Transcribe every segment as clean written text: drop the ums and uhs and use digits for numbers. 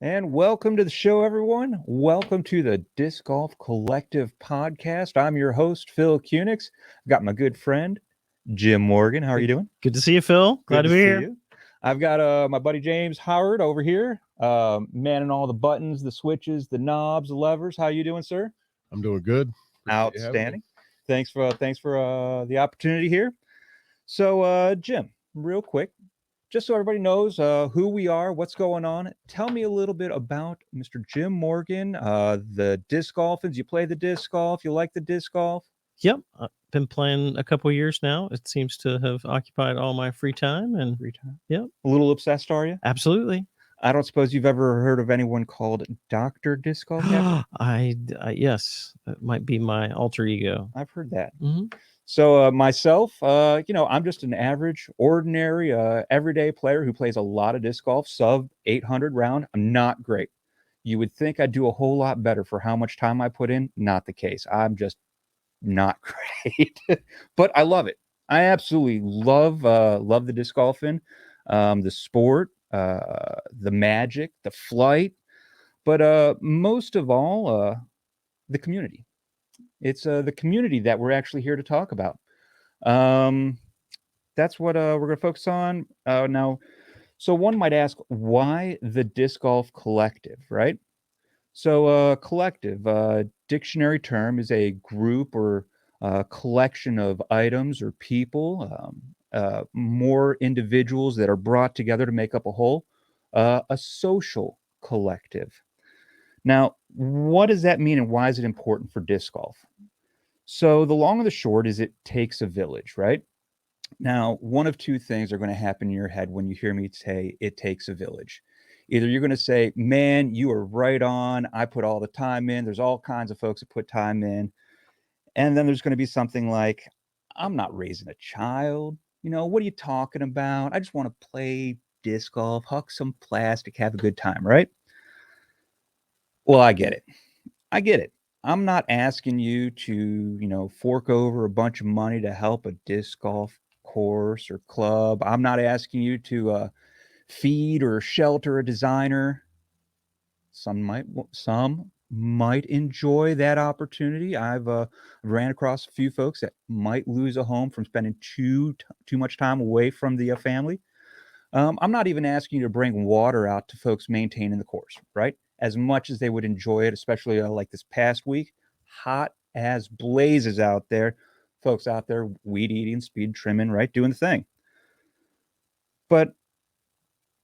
And welcome to the show, everyone. Welcome to the Disc Golf Collective podcast. I'm your host, Phil Kunix. I've got my good friend, Jim Morgan. How are you doing? Good to see you, Phil. Glad Good to be see here. you. I've got my buddy James Howard over here, manning all the buttons, the switches, the knobs, the levers. How you doing, sir? I'm doing good. Appreciate you having me. Outstanding. Thanks for the opportunity here. So, Jim, real quick, just so everybody knows who we are, what's going on, tell me a little bit about Mr. Jim Morgan, the disc golfers. You play the disc golf? You like the disc golf? Yep, I've been playing a couple years now. It seems to have occupied all my free time, and Free time? Yep. A little obsessed, are you? Absolutely. I don't suppose you've ever heard of anyone called Dr. Disc Golf? Yes, that might be my alter ego. I've heard that. Mm-hmm. So myself, I'm just an average, ordinary, everyday player who plays a lot of disc golf, sub 800 round. I'm not great. You would think I'd do a whole lot better for how much time I put in. Not the case. I'm just not great, but I love it. I absolutely love the disc golfing, the sport, the magic, the flight, but most of all, the community. It's the community that we're actually here to talk about. Um, that's what we're going to focus on now. So one might ask, why the Disc Golf Collective, right? So collective, dictionary term, is a group or collection of items or people, more individuals that are brought together to make up a whole, a social collective. Now, what does that mean and why is it important for disc golf? So the long and the short is it takes a village, right? Now, one of two things are going to happen in your head when you hear me say it takes a village. Either you're going to say, man, you are right on. I put all the time in. There's all kinds of folks that put time in. And then there's going to be something like, I'm not raising a child. What are you talking about? I just want to play disc golf, huck some plastic, have a good time, right? Well, I get it. I get it. I'm not asking you to, fork over a bunch of money to help a disc golf course or club. I'm not asking you to feed or shelter a designer. Some might enjoy that opportunity. I've ran across a few folks that might lose a home from spending too much time away from the family. I'm not even asking you to bring water out to folks maintaining the course, right? As much as they would enjoy it, especially like this past week, hot as blazes out there. Folks out there weed eating, speed trimming, right? Doing the thing. But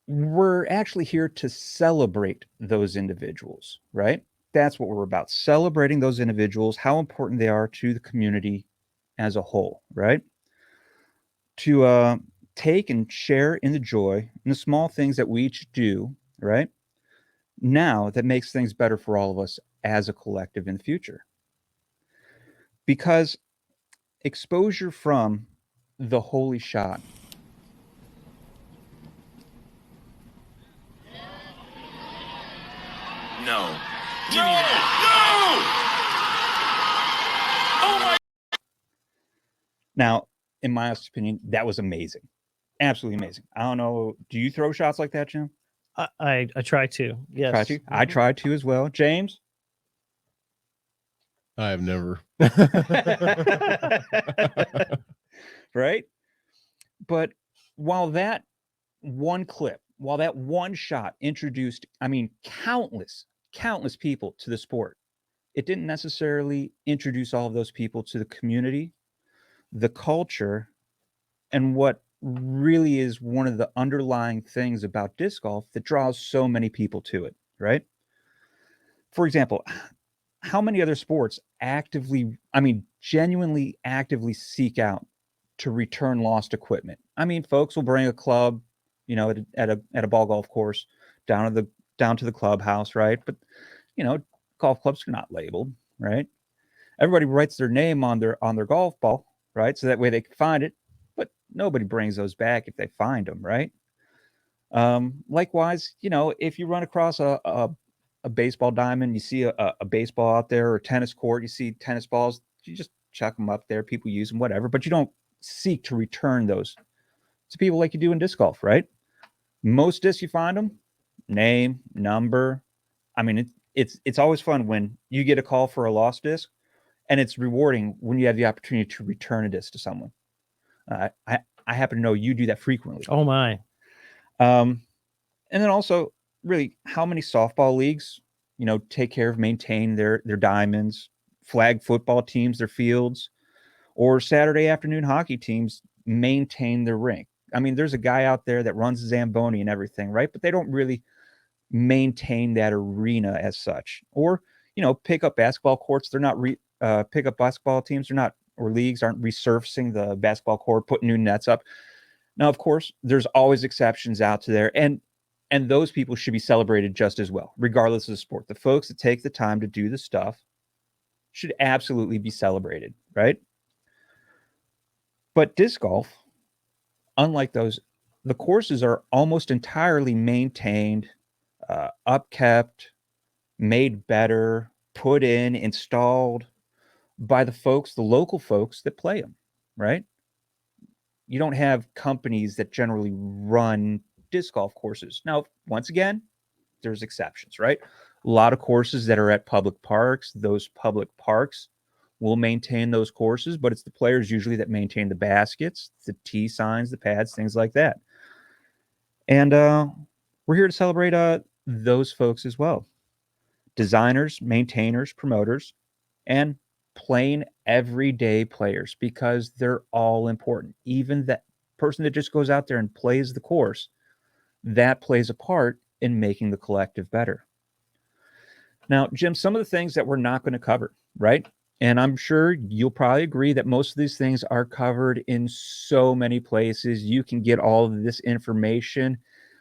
we're actually here to celebrate those individuals, right? That's what we're about, celebrating those individuals, how important they are to the community as a whole, right? To take and share in the joy and the small things that we each do, right? Now that makes things better for all of us as a collective in the future. Because exposure from the holy shot. No. Give me that. No! Oh my! Now, in my honest opinion, that was amazing. Absolutely amazing. I don't know. Do you throw shots like that, Jim? I try to. Yes. Try to. I try to as well. James? I have never. Right? But while that one clip, while that one shot introduced, countless people to the sport, it didn't necessarily introduce all of those people to the community, the culture, and what really is one of the underlying things about disc golf that draws so many people to it, right? For example, how many other sports genuinely actively seek out to return lost equipment? Folks will bring a club, at a ball golf course down to the clubhouse, right? But golf clubs are not labeled, right? Everybody writes their name on their golf ball, right? So that way they can find it, but nobody brings those back if they find them, right? Likewise, if you run across a baseball diamond, you see a baseball out there, or a tennis court, you see tennis balls, you just chuck them up there. People use them, whatever, but you don't seek to return those to people like you do in disc golf, right? Most discs, you find them, name, number. I mean, it's always fun when you get a call for a lost disc, and it's rewarding when you have the opportunity to return a disc to someone. I happen to know you do that frequently. Oh my. And then also, really, how many softball leagues, take care of, maintain their diamonds, flag football teams, their fields, or Saturday afternoon hockey teams maintain their rink. I mean, there's a guy out there that runs a Zamboni and everything, right? But they don't really maintain that arena as such. Or, pick up basketball courts. They're not pick up basketball teams. They're not, or leagues aren't resurfacing the basketball court, putting new nets up. Now, of course, there's always exceptions out to there, and those people should be celebrated just as well, regardless of the sport. The folks that take the time to do the stuff should absolutely be celebrated, right? But disc golf, unlike those, the courses are almost entirely maintained, upkept, made better, put in, installed by the folks, the local folks that play them, right? You don't have companies that generally run disc golf courses. Now, once again, there's exceptions, right? A lot of courses that are at public parks, those public parks will maintain those courses, but it's the players usually that maintain the baskets, the tee signs, the pads, things like that. And we're here to celebrate those folks as well. Designers, maintainers, promoters, and plain everyday players, because they're all important. Even that person that just goes out there and plays the course, that plays a part in making the collective better. Now, Jim, some of the things that we're not going to cover, right? And I'm sure you'll probably agree that most of these things are covered in so many places. You can get all of this information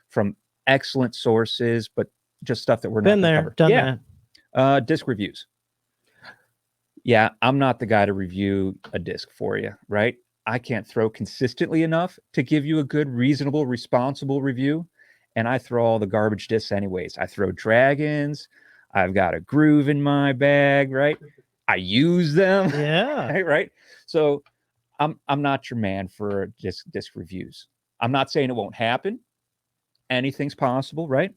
from excellent sources, but just stuff that we're not going to cover. Done that. Disc reviews. Yeah, I'm not the guy to review a disc for you, right? I can't throw consistently enough to give you a good, reasonable, responsible review. And I throw all the garbage discs anyways. I throw dragons. I've got a groove in my bag, right? I use them. Yeah. Right. So I'm not your man for disc reviews. I'm not saying it won't happen. Anything's possible, right?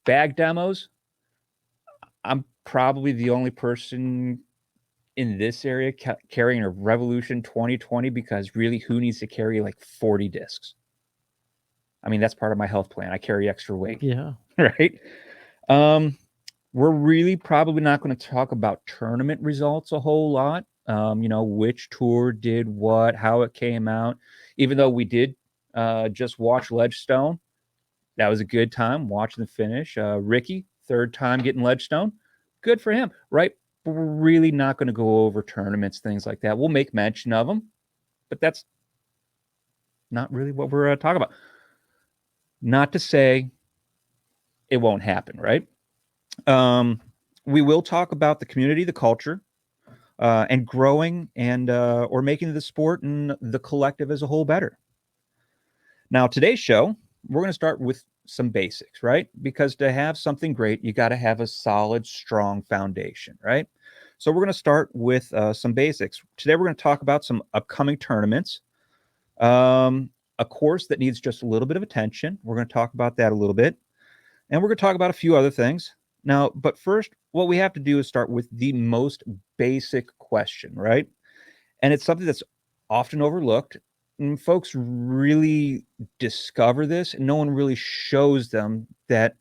Bag demos. I'm probably the only person in this area carrying a Revolution 2020, because really, who needs to carry like 40 discs? I mean, that's part of my health plan. I carry extra weight. Yeah. Right. We're really probably not going to talk about tournament results a whole lot. Which tour did what, how it came out, even though we did just watch Ledgestone. That was a good time watching the finish. Ricky, third time getting Ledgestone. Good for him, right? But we're really not going to go over tournaments, things like that. We'll make mention of them, but that's not really what we're talking about. Not to say it won't happen, right? We will talk about the community, the culture, and growing and or making the sport and the collective as a whole better. Now, today's show, we're going to start with some basics, right? Because to have something great, you got to have a solid, strong foundation, right? So we're going to start with some basics. Today, we're going to talk about some upcoming tournaments, a course that needs just a little bit of attention. We're going to talk about that a little bit. And we're going to talk about a few other things. Now, but first, what we have to do is start with the most basic question, right? And it's something that's often overlooked. And folks really discover this, and no one really shows them that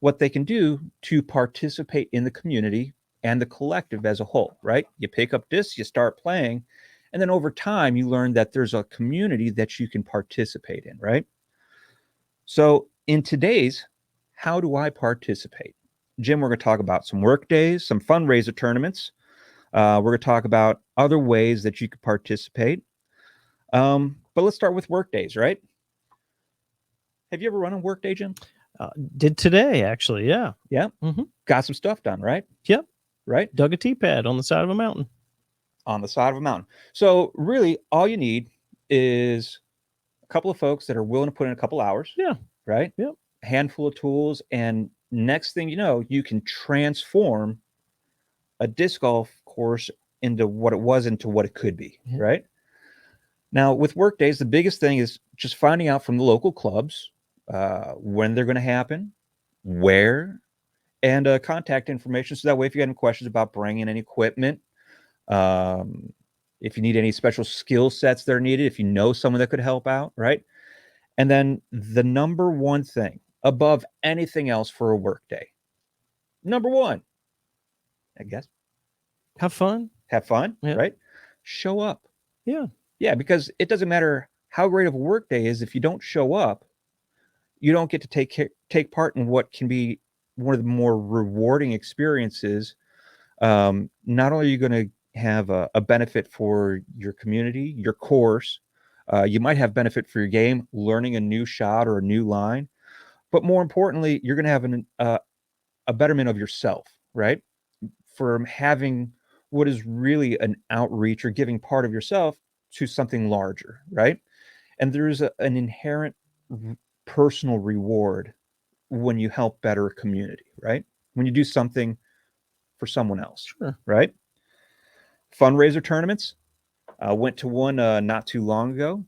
what they can do to participate in the community and the collective as a whole, right? You pick up discs, you start playing, and then over time, you learn that there's a community that you can participate in, right? So in today's How Do I Participate? Jim, we're going to talk about some work days, some fundraiser tournaments. We're going to talk about other ways that you could participate. But let's start with work days, right? Have you ever run a work day, Jim? Did today, actually. Yeah. Yeah. Mm-hmm. Got some stuff done, right? Yep. Right. Dug a tea pad on the side of a mountain. On the side of a mountain. So really, all you need is a couple of folks that are willing to put in a couple hours. Yeah. Right. Yep. A handful of tools, and next thing you know, you can transform a disc golf course into what it was, into what it could be. Yeah. Right. Now, with work days, the biggest thing is just finding out from the local clubs when they're going to happen, where, and contact information. So that way, if you have any questions about bringing any equipment, if you need any special skill sets that are needed, if you know someone that could help out, right? And then the number one thing above anything else for a work day, number one, I guess, Have fun. have fun, Yeah. right? Show up. Yeah. Yeah, because it doesn't matter how great of a work day is if you don't show up, you don't get to take part in what can be one of the more rewarding experiences. Not only are you going to have a benefit for your community, your course, you might have benefit for your game, learning a new shot or a new line, but more importantly, you're going to have a betterment of yourself, right? From having what is really an outreach or giving part of yourself to something larger, right? And there's an inherent personal reward when you help better a community, right? When you do something for someone else, Sure. right? Fundraiser tournaments. Went to one not too long ago.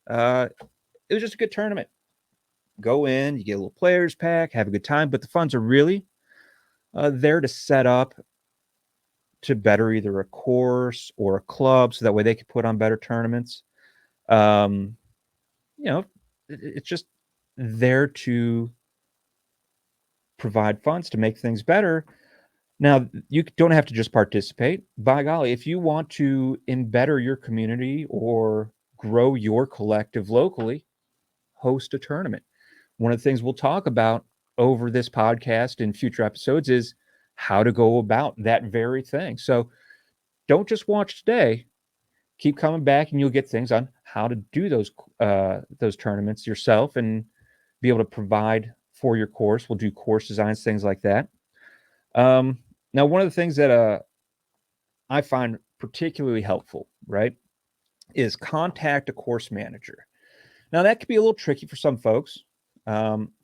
It was just a good tournament. Go in, you get a little players pack, have a good time, but the funds are really there to set up to better either a course or a club, so that way they can put on better tournaments. It's just there to provide funds to make things better. Now, you don't have to just participate. By golly, if you want to better your community or grow your collective locally, host a tournament. One of the things we'll talk about over this podcast in future episodes is how to go about that very thing. So don't just watch today. Keep coming back, and you'll get things on how to do those tournaments yourself and be able to provide for your course. We'll do course designs, things like that. Now, one of the things that I find particularly helpful, right, is contact a course manager. Now, that could be a little tricky for some folks.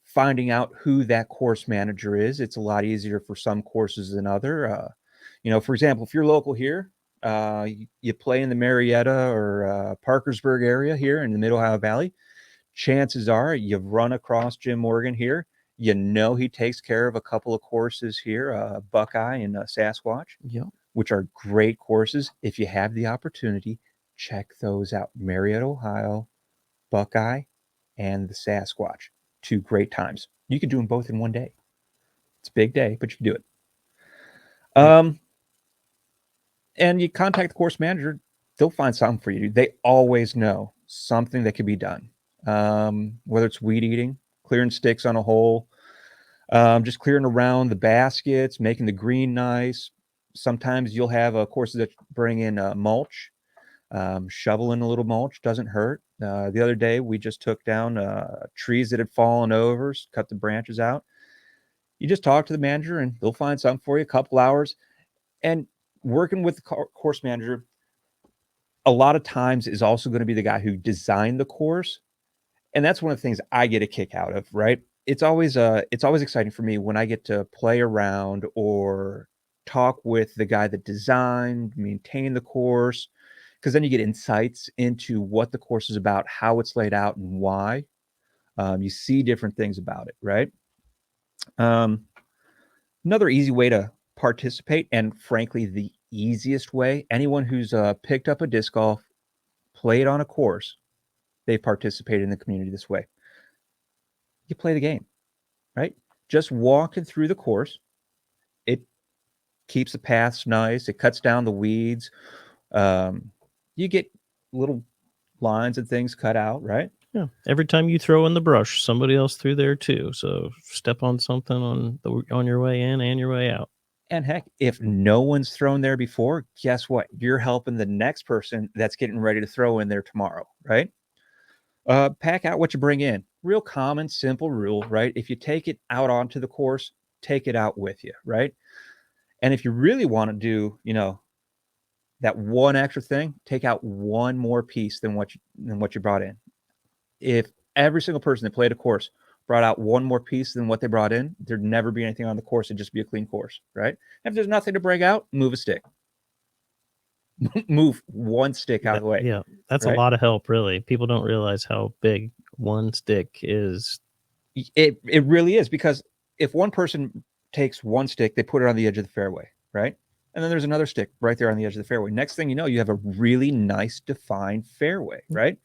Finding out who that course manager is, it's a lot easier for some courses than other. For example, if you're local here, you play in the Marietta or Parkersburg area here in the Mid-Ohio Valley, chances are you've run across Jim Morgan here. You know he takes care of a couple of courses here, Buckeye and Sasquatch, which are great courses. If you have the opportunity, check those out. Marietta, Ohio, Buckeye, and the Sasquatch. 2 great times. You can do them both in one day. It's a big day, but you can do it. And you contact the course manager, they'll find something for you. They always know something that can be done. Whether it's weed eating, clearing sticks on a hole, just clearing around the baskets, making the green nice. Sometimes you'll have courses that bring in mulch. Shoveling a little mulch doesn't hurt. The other day, we just took down trees that had fallen over, cut the branches out. You just talk to the manager, and they'll find something for you, a couple hours. And working with the course manager, a lot of times is also going to be the guy who designed the course. And that's one of the things I get a kick out of, right? It's always exciting for me when I get to play around or talk with the guy that designed, maintained the course, because then you get insights into what the course is about, how it's laid out, and why. You see different things about it, right? Another easy way to participate, and frankly, the easiest way, anyone who's picked up a disc golf, played on a course, they participate in the community this way. You play the game, right? Just walking through the course, it keeps the paths nice. It cuts down the weeds. You get little lines and things cut out, right? Yeah. Every time you throw in the brush, somebody else threw there too. So step on something on your way in and your way out. And heck, if no one's thrown there before, guess what? You're helping the next person that's getting ready to throw in there tomorrow, right? Pack out what you bring in. Real common, simple rule, right? If you take it out onto the course, take it out with you, right? And if you really want to do, that one extra thing, take out one more piece than what you brought in. If every single person that played a course brought out one more piece than what they brought in, there'd never be anything on the course. It'd just be a clean course, right? If there's nothing to bring out, move a stick. Move one stick out of the way. Yeah, that's right? a lot of help, really. People don't realize how big one stick is. It really is, because if one person takes one stick, they put it on the edge of the fairway, right? And then there's another stick right there on the edge of the fairway. Next thing you know, you have a really nice defined fairway, right?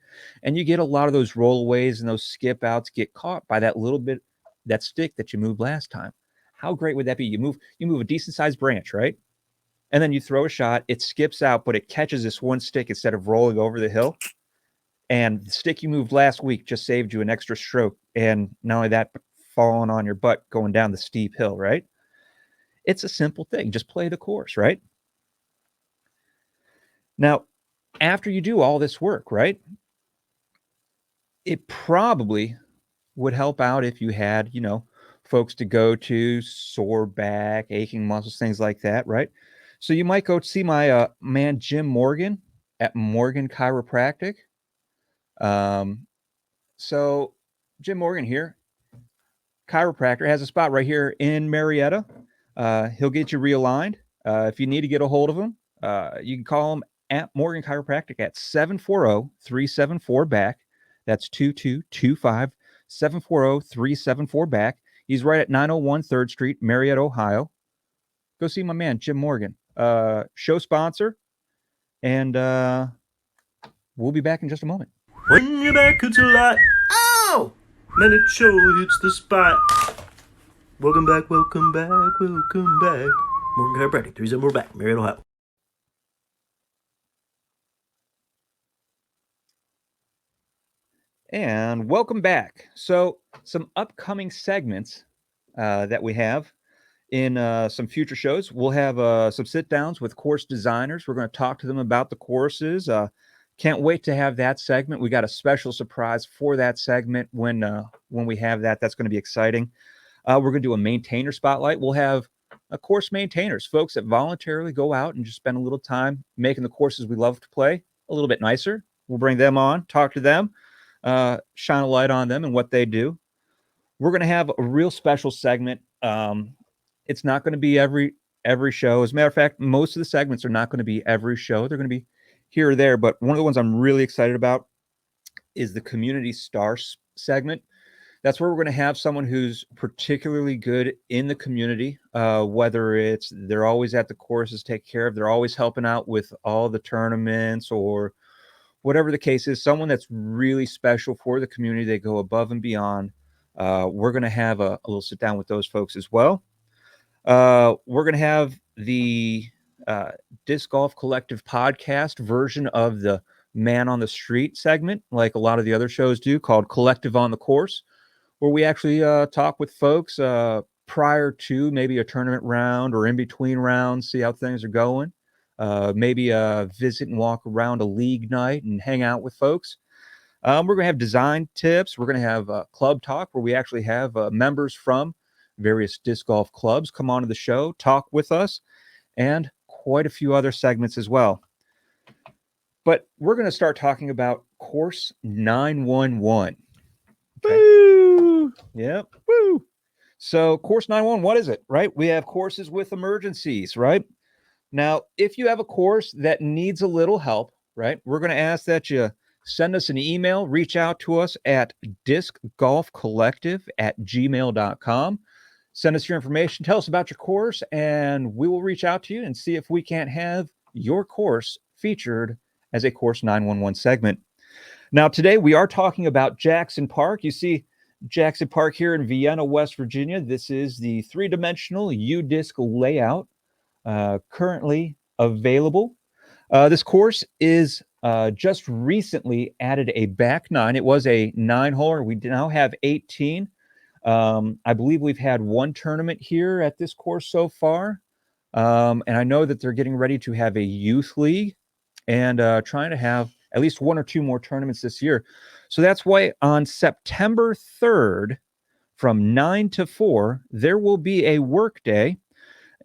And you get a lot of those rollaways and those skip outs get caught by that little bit, that stick that you moved last time. How great would that be? You move a decent sized branch, right? And then you throw a shot, it skips out, but it catches this one stick instead of rolling over the hill. And the stick you moved last week just saved you an extra stroke. And not only that, but falling on your butt going down the steep hill, right? It's a simple thing. Just play the course, right? Now, after you do all this work, right, it probably would help out if you had, folks to go to, sore back, aching muscles, things like that, right? So you might go see my man Jim Morgan at Morgan Chiropractic. So Jim Morgan here, chiropractor, has a spot right here in Marietta. He'll get you realigned. If you need to get a hold of him, you can call him at Morgan Chiropractic at 740-374-BACK. That's 2225 740-374-BACK. He's right at 901 3rd Street, Marietta, Ohio. Go see my man, Jim Morgan. Show sponsor. And we'll be back in just a moment. When you're back, it's a lot. Oh! Man, it sure hits the spot. Welcome back, welcome back, welcome back. Morgan Chiropractic, 374 back, Marietta, Ohio. And welcome back. So some upcoming segments that we have in some future shows. We'll have some sit downs with course designers. We're going to talk to them about the courses. Can't wait to have that segment. We got a special surprise for that segment when we have that. That's going to be exciting. We're going to do a maintainer spotlight. We'll have course maintainers, folks that voluntarily go out and just spend a little time making the courses we love to play a little bit nicer. We'll bring them on, talk to them, shine a light on them and what they do. We're going to have a real special segment. It's not going to be every show. As a matter of fact, most of the segments are not going to be every show. They're going to be here or there. But one of the ones I'm really excited about is the Community Stars segment. That's where we're going to have someone who's particularly good in the community, whether it's they're always at the courses, take care of, they're always helping out with all the tournaments or whatever the case is, someone that's really special for the community. They go above and beyond. We're going to have a little sit down with those folks as well. We're going to have the Disc Golf Collective podcast version of the Man on the Street segment, like a lot of the other shows do, called Collective on the Course, where we actually talk with folks prior to maybe a tournament round or in between rounds, see how things are going. Maybe visit and walk around a league night and hang out with folks. We're going to have design tips. We're going to have club talk, where we actually have members from various disc golf clubs come onto the show, talk with us, and quite a few other segments as well. But we're going to start talking about Course 911. Okay. Woo! Yep. Woo! So Course 911, what is it, right? We have courses with emergencies, right? Now, if you have a course that needs a little help, right, we're going to ask that you send us an email, reach out to us at discgolfcollective@gmail.com. Send us your information, tell us about your course, and we will reach out to you and see if we can't have your course featured as a Course 911 segment. Now, today we are talking about Jackson Park. You see Jackson Park here in Vienna, West Virginia. This is the three-dimensional U-disc layout currently available. This course is just recently added a back nine. It was a 9-holer. We now have 18. I believe we've had one tournament here at this course so far. And I know that they're getting ready to have a youth league and trying to have at least one or two more tournaments this year. So that's why on September 3rd from 9 to 4, there will be a work day.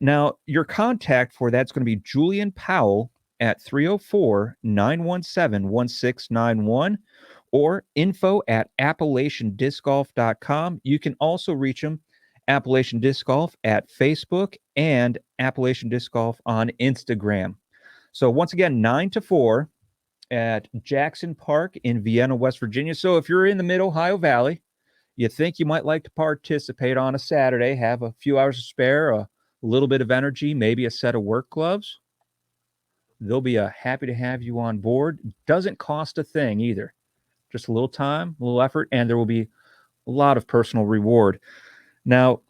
Now, your contact for that's going to be Julian Powell at 304-917-1691 or info@AppalachianDiscGolf.com. You can also reach them, Appalachian Disc Golf, at Facebook and Appalachian Disc Golf on Instagram. So once again, 9 to 4 at Jackson Park in Vienna, West Virginia. So if you're in the Mid-Ohio Valley, you think you might like to participate on a Saturday, have a few hours to spare, a little bit of energy, maybe a set of work gloves, they'll be happy to have you on board. Doesn't cost a thing either. Just a little time, a little effort, and there will be a lot of personal reward. Now,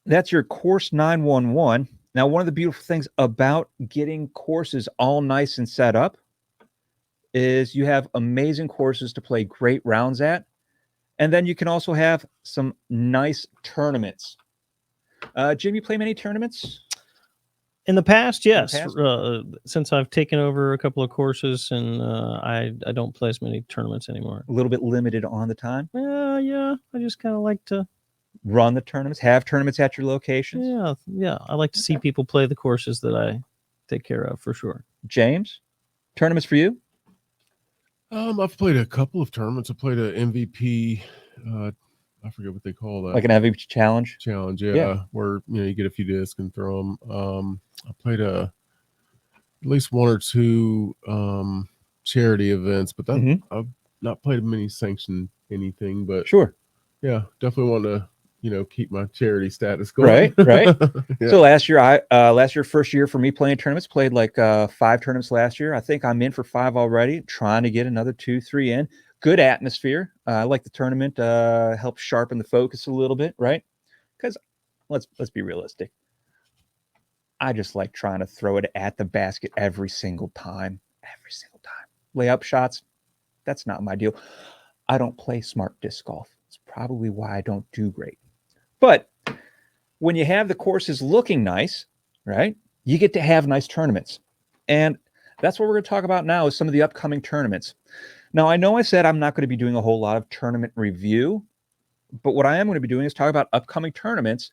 that's your course 911. Now, one of the beautiful things about getting courses all nice and set up is you have amazing courses to play great rounds at. And then you can also have some nice tournaments. Jim, you play many tournaments? In the past, yes. past? Since I've taken over a couple of courses, and I don't play as many tournaments anymore. A little bit limited on the time? Yeah. I just kind of like to run the tournaments, have tournaments at your locations? Yeah. I like to see people play the courses that I take care of, for sure. James, tournaments for you? I've played a couple of tournaments. I played an MVP. I forget what they call that. Like an MVP challenge? Challenge, Yeah. where you get a few discs and throw them. I played at least one or two charity events, but I've not played many sanctioned anything. But sure, yeah, definitely want to keep my charity status going. Right. Yeah. So last year, first year for me playing tournaments, played like 5 tournaments last year. I think I'm in for 5 already, trying to get another 2, 3 in. Good atmosphere. I like the tournament, helps sharpen the focus a little bit, right? Because let's be realistic. I just like trying to throw it at the basket every single time. Layup shots, that's not my deal. I don't play smart disc golf. It's probably why I don't do great. But when you have the courses looking nice, right, you get to have nice tournaments. And that's what we're going to talk about now is some of the upcoming tournaments. Now, I know I said I'm not going to be doing a whole lot of tournament review, but what I am going to be doing is talk about upcoming tournaments.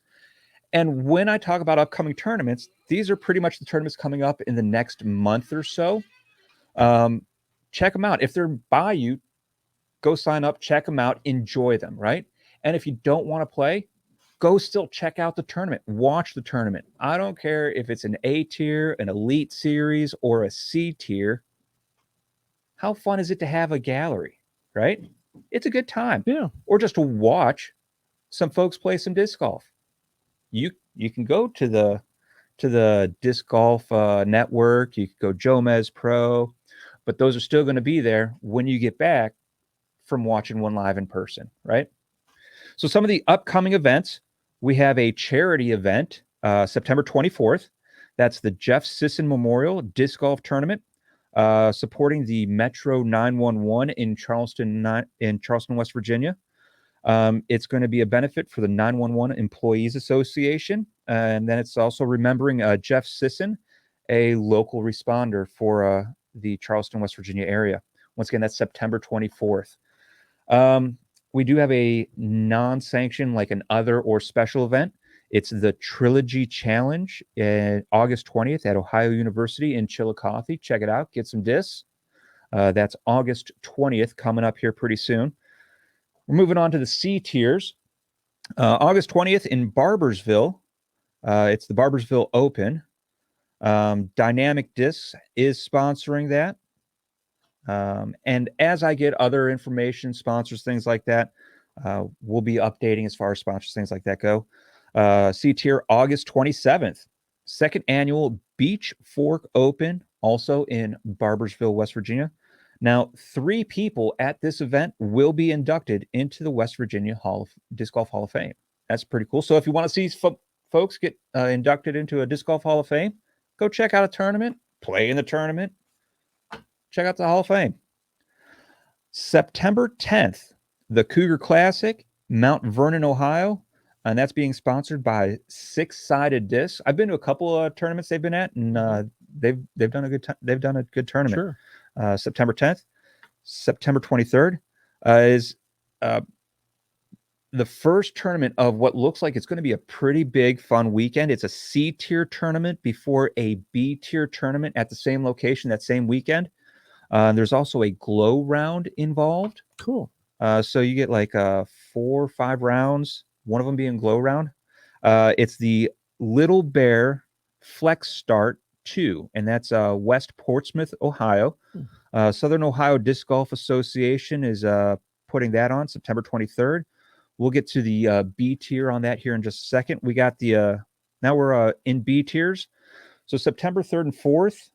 And when I talk about upcoming tournaments, these are pretty much the tournaments coming up in the next month or so. Check them out. If they're by you, go sign up, check them out, enjoy them, right? And if you don't want to play, go still check out the tournament. Watch the tournament. I don't care if it's an A tier, an elite series, or a C tier. How fun is it to have a gallery, right? It's a good time. Yeah. Or just to watch some folks play some disc golf. You can go to the disc golf network. You can go Jomez Pro, but those are still going to be there when you get back from watching one live in person, right? So some of the upcoming events, we have a charity event, September 24th. That's the Jeff Sisson Memorial Disc Golf Tournament, supporting the Metro 911 in Charleston, West Virginia. It's going to be a benefit for the 911 Employees Association. And then it's also remembering Jeff Sisson, a local responder for the Charleston, West Virginia area. Once again, that's September 24th. We do have a non-sanctioned, like an other or special event. It's the Trilogy Challenge August 20th at Ohio University in Chillicothe. Check it out. Get some discs. That's August 20th, coming up here pretty soon. We're moving on to the C tiers. August 20th in Barboursville. It's the Barboursville Open. Dynamic Discs is sponsoring that. And as I get other information, sponsors, things like that, we'll be updating as far as sponsors, things like that go. C tier, August 27th, second annual Beach Fork Open, also in Barboursville, West Virginia. Now, 3 people at this event will be inducted into the West Virginia Disc Golf Hall of Fame. That's pretty cool. So if you want to see folks get inducted into a Disc Golf Hall of Fame, go check out a tournament, play in the tournament, check out the Hall of Fame. September 10th, the Cougar Classic, Mount Vernon, Ohio, and that's being sponsored by Six Sided Discs. I've been to a couple of tournaments they've been at, and they've done a good tournament. Sure. September 10th. September 23rd is the first tournament of what looks like it's going to be a pretty big, fun weekend. It's a C tier tournament before a B tier tournament at the same location that same weekend. There's also a glow round involved. Cool. So you get like 4 or 5 rounds, one of them being glow round. It's the Little Bear Flex Start 2, and that's West Portsmouth, Ohio. Southern Ohio Disc Golf Association is putting that on September 23rd. We'll get to the B tier on that here in just a second. We got the now we're in B tiers. So September 3rd and 4th,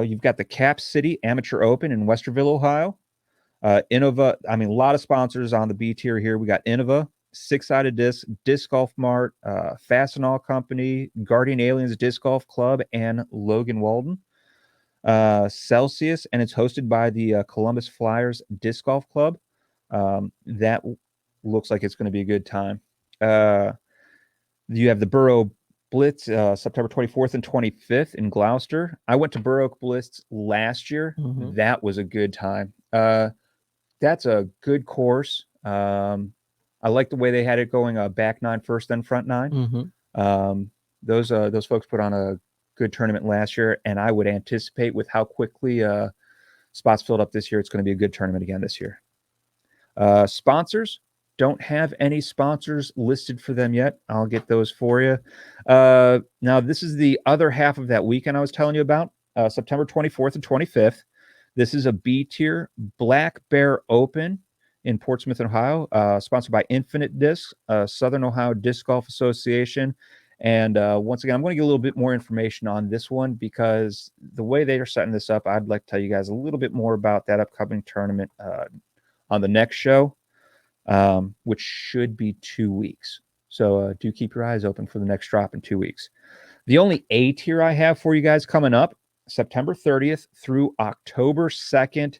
you've got the Cap City Amateur Open in Westerville, Ohio. Innova, I mean, a lot of sponsors on the B tier here. We got Innova, Six Sided Disc, Disc Golf Mart, Fastenal Company, Guardian Aliens Disc Golf Club, and Logan Walden. Celsius, and it's hosted by the Columbus Flyers Disc Golf Club. That looks like it's going to be a good time. You have the Burr Oak Blitz September 24th and 25th in Gloucester. I went to Burr Oak Blitz last year. Mhm. That was a good time. That's a good course. I like the way they had it going back nine first, then front nine. Mhm. Those folks put on a good tournament last year, and I would anticipate with how quickly spots filled up this year, it's going to be a good tournament again this year. Sponsors, don't have any sponsors listed for them yet. I'll get those for you. Now, this is the other half of that weekend I was telling you about, September 24th and 25th. This is a B tier Black Bear Open in Portsmouth, Ohio, sponsored by Infinite Discs, Southern Ohio Disc Golf Association. And once again, I'm going to get a little bit more information on this one because the way they are setting this up, I'd like to tell you guys a little bit more about that upcoming tournament on the next show, which should be 2 weeks. So do keep your eyes open for the next drop in 2 weeks. The only A tier I have for you guys coming up, September 30th through October 2nd,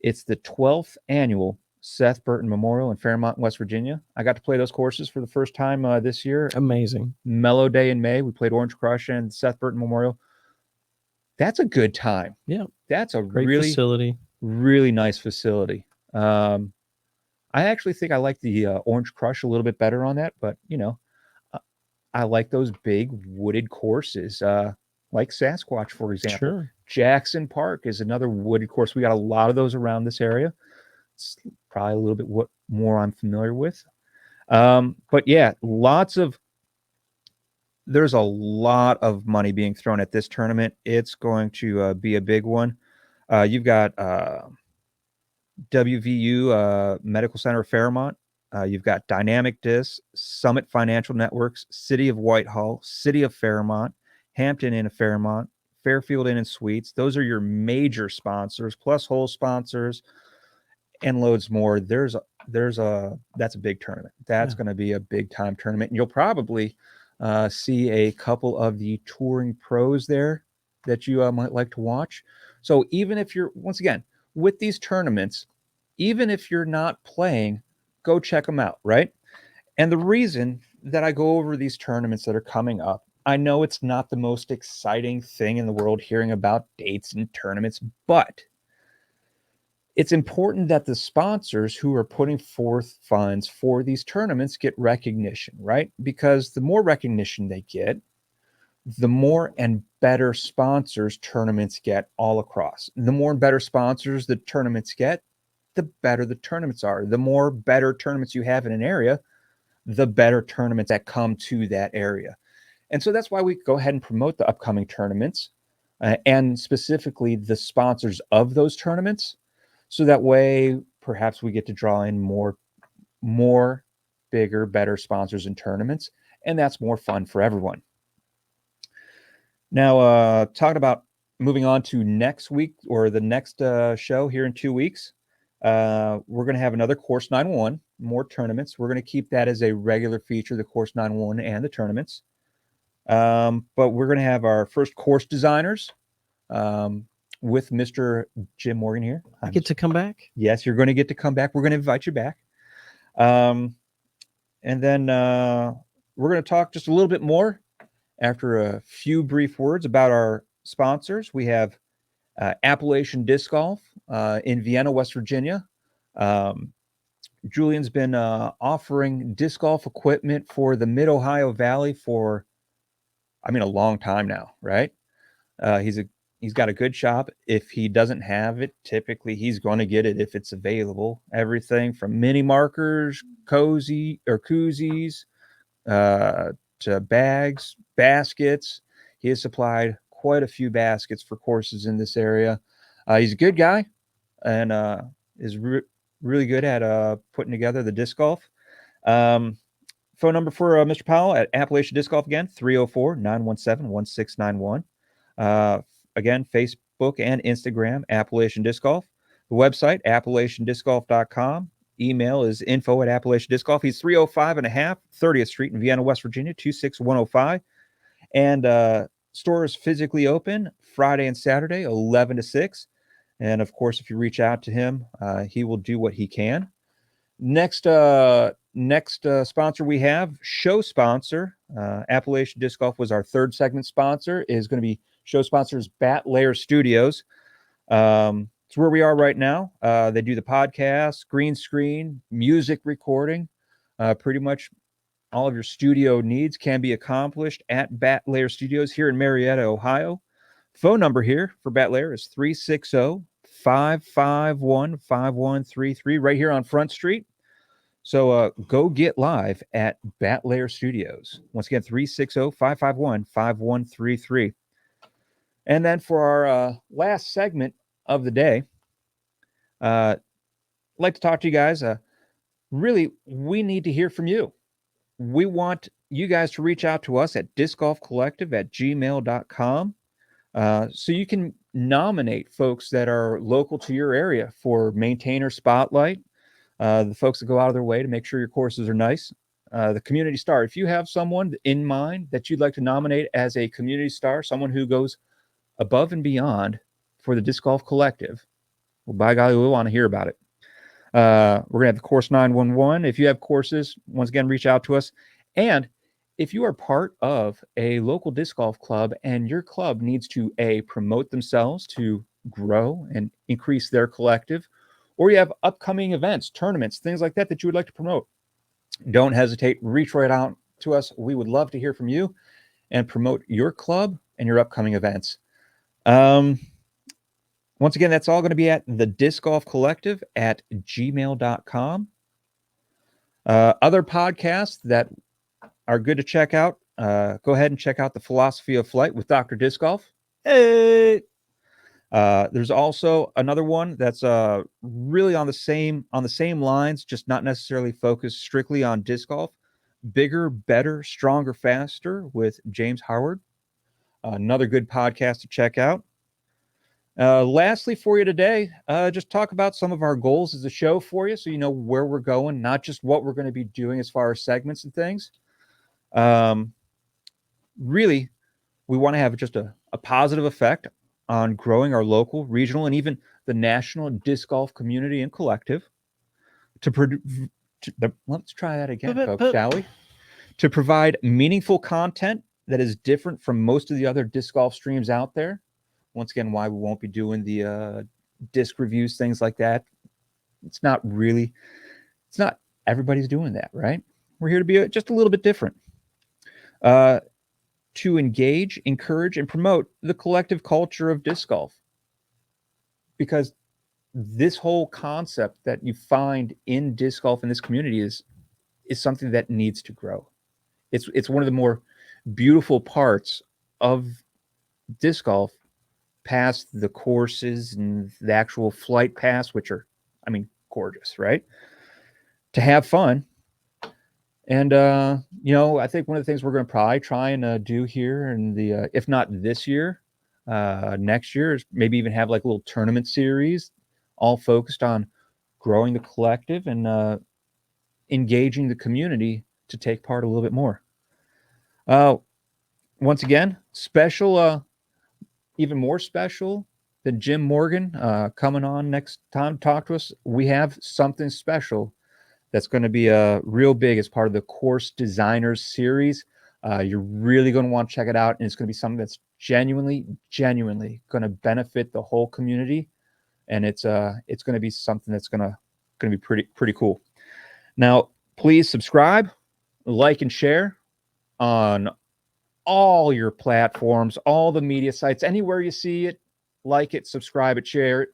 it's the 12th annual Seth Burton Memorial in Fairmont, West Virginia. I got to play those courses for the first time this year. Amazing. Mellow Day in May. We played Orange Crush and Seth Burton Memorial. That's a good time. Yeah. That's a Great really, facility. really nice facility. I actually think I like the Orange Crush a little bit better on that, but I like those big wooded courses, like Sasquatch, for example. Sure. Jackson Park is another wooded course. We got a lot of those around this area. It's probably a little bit what more I'm familiar with. But yeah, there's a lot of money being thrown at this tournament. It's going to be a big one. You've got WVU Medical Center of Fairmont. You've got Dynamic Disc, Summit Financial Networks, City of Whitehall, City of Fairmont, Hampton Inn of Fairmont, Fairfield Inn and Suites. Those are your major sponsors, plus whole sponsors and loads more. That's a big tournament. That's going to be a big time tournament. And you'll probably see a couple of the touring pros there that you might like to watch. So even if you're, once again, with these tournaments, even if you're not playing, go check them out, right? And the reason that I go over these tournaments that are coming up, I know it's not the most exciting thing in the world hearing about dates and tournaments, but it's important that the sponsors who are putting forth funds for these tournaments get recognition, right? Because the more recognition they get, the more and better sponsors tournaments get all across. The more and better sponsors the tournaments get, the better the tournaments are. The more better tournaments you have in an area, the better tournaments that come to that area. And so that's why we go ahead and promote the upcoming tournaments and specifically the sponsors of those tournaments. So that way, perhaps we get to draw in more bigger, better sponsors and tournaments, and that's more fun for everyone. Now, talking about moving on to next week or the next show here in 2 weeks, we're going to have another Course 9-1, more tournaments. We're going to keep that as a regular feature, the Course 9-1 and the tournaments. But we're going to have our first course designers. With Mr. Jim Morgan here. I get to come back? Yes, you're going to get to come back. We're going to invite you back. And then we're going to talk just a little bit more after a few brief words about our sponsors. We have Appalachian Disc Golf in Vienna, West Virginia. Julian's been offering disc golf equipment for the Mid-Ohio Valley for, a long time now, right? He's got a good shop. If he doesn't have it, typically he's going to get it if it's available. Everything from mini markers, koozies, to bags, baskets. He has supplied quite a few baskets for courses in this area. He's a good guy and is really good at putting together the disc golf. Phone number for Mr. Powell at Appalachian Disc Golf again, 304-917-1691. Again, Facebook and Instagram, Appalachian Disc Golf. The website, AppalachianDiscGolf.com. Email is info@AppalachianDiscGolf. He's 305 and a half 30th Street in Vienna, West Virginia, 26105. And store is physically open Friday and Saturday, 11 to 6. And of course, if you reach out to him, he will do what he can. Next sponsor we have, show sponsor. Appalachian Disc Golf was our third segment sponsor. Is going to be show sponsors Bat Layer Studios. It's where we are right now. They do the podcast, green screen, music recording. Pretty much all of your studio needs can be accomplished at Bat Layer Studios here in Marietta, Ohio. Phone number here for Bat Layer is 360-551-5133 right here on Front Street. So go get live at Bat Layer Studios. Once again, 360-551-5133. And then for our last segment of the day, I'd like to talk to you guys. Really, we need to hear from you. We want you guys to reach out to us at discgolfcollective@gmail.com so you can nominate folks that are local to your area for Maintainer Spotlight. The folks that go out of their way to make sure your courses are nice. The community star. If you have someone in mind that you'd like to nominate as a community star, someone who goes above and beyond for the Disc Golf Collective, well, by golly, we want to hear about it. We're going to have the course 911. If you have courses, once again, reach out to us. And if you are part of a local disc golf club and your club needs to promote themselves to grow and increase their collective, or you have upcoming events, tournaments, things like that you would like to promote, don't hesitate. Reach right out to us. We would love to hear from you and promote your club and your upcoming events. Once again, that's all going to be at the Disc Golf Collective at gmail.com. Other podcasts that are good to check out, go ahead and check out the Philosophy of Flight with Dr. Disc Golf. Hey! There's also another one that's really on the same lines, just not necessarily focused strictly on disc golf. Bigger, Better, Stronger, Faster with James Howard. Another good podcast to check out. Lastly for you today, just talk about some of our goals as a show for you so you know where we're going, not just what we're going to be doing as far as segments and things. Really, we want to have just a positive effect on growing our local, regional, and even the national disc golf community and collective. Let's try that again, folks, shall we? To provide meaningful content that is different from most of the other disc golf streams out there. Once again, why we won't be doing the disc reviews, things like that. It's not everybody's doing that, right? We're here to be just a little bit different. To engage, encourage, and promote the collective culture of disc golf. Because this whole concept that you find in disc golf in this community is something that needs to grow. It's one of the more beautiful parts of disc golf, past the courses and the actual flight paths, which are, gorgeous, right? To have fun. And, I think one of the things we're going to probably try and do here in the, if not this year, next year, is maybe even have like a little tournament series all focused on growing the collective and engaging the community to take part a little bit more. Once again, special, even more special than Jim Morgan coming on next time to talk to us. We have something special that's going to be real big as part of the Course Designers series. You're really going to want to check it out, and it's going to be something that's genuinely going to benefit the whole community, and it's going to be something that's going to be pretty cool. Now, please subscribe, like, and share on all your platforms, all the media sites, anywhere you see it. Like it, subscribe it, share it.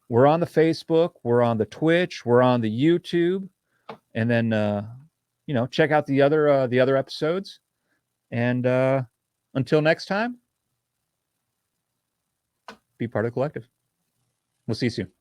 We're on the Facebook, we're on the Twitch, we're on the YouTube. And then, check out the other episodes. And until next time, be part of the collective. We'll see you soon.